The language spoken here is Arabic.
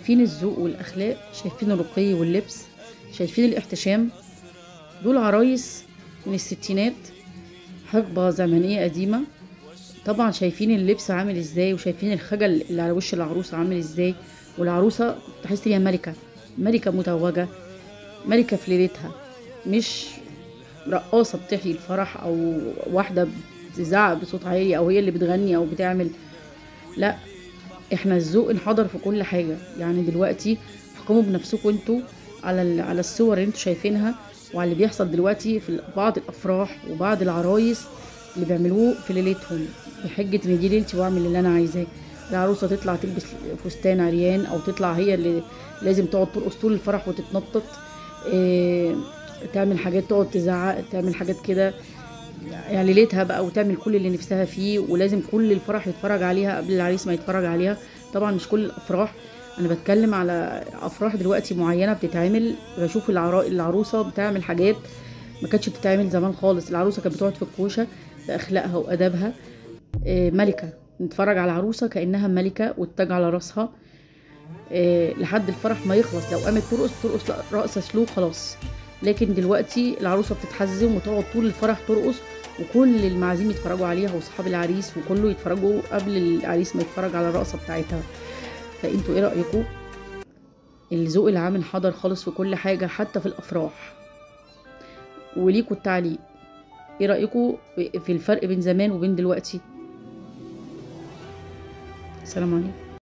شايفين الذوق والاخلاق، شايفين الرقي واللبس، شايفين الاحتشام. دول عرايس من الستينات، حقبة زمنية قديمة. طبعا شايفين اللبس عامل ازاي، وشايفين الخجل اللي على وش العروسة عامل ازاي. والعروسة تحس هي ملكة، ملكة متوجة، ملكة في ليلتها، مش رقاصة بتحيي الفرح او واحدة بتزعق بصوت عالي او هي اللي بتغني او بتعمل. لا، احنا الذوق انحدر في كل حاجة. يعني دلوقتي احكموا بنفسكم انتوا على الصور اللي انتوا شايفينها، وعلى اللي بيحصل دلوقتي في بعض الافراح وبعض العرايس اللي بيعملوه في ليلتهم بحجة ان دي ليلتي واعمل اللي انا عايزاه. العروسة تطلع تلبس فستان عريان، او تطلع هي اللي لازم تقعد ترقص طول الفرح وتتنطط، إيه، تعمل حاجات، تقعد تزعق، تعمل حاجات كده يعني ليلتها بقى، وتعمل كل اللي نفسها فيه، ولازم كل الفرح يتفرج عليها قبل العريس ما يتفرج عليها. طبعا مش كل الافراح، انا بتكلم على افراح دلوقتي معينه بتتعمل. بشوف العروسه بتعمل حاجات ما كانتش بتتعمل زمان خالص. العروسه كانت بتقعد في الكوشه باخلاقها وادابها، ملكه. نتفرج على العروسه كانها ملكه، والتاج على راسها لحد الفرح ما يخلص. لو قامت ترقص رقصه سلو خلاص. لكن دلوقتي العروسه بتتحزم وتقعد طول الفرح ترقص، وكل المعازيم يتفرجوا عليها واصحاب العريس وكله يتفرجوا قبل العريس ما يتفرج على الرقصه بتاعتها. فانتوا ايه رايكم؟ الذوق العام انحدر خالص في كل حاجه، حتى في الافراح. وليكوا التعليق، ايه رايكم في الفرق بين زمان وبين دلوقتي؟ السلام عليكم.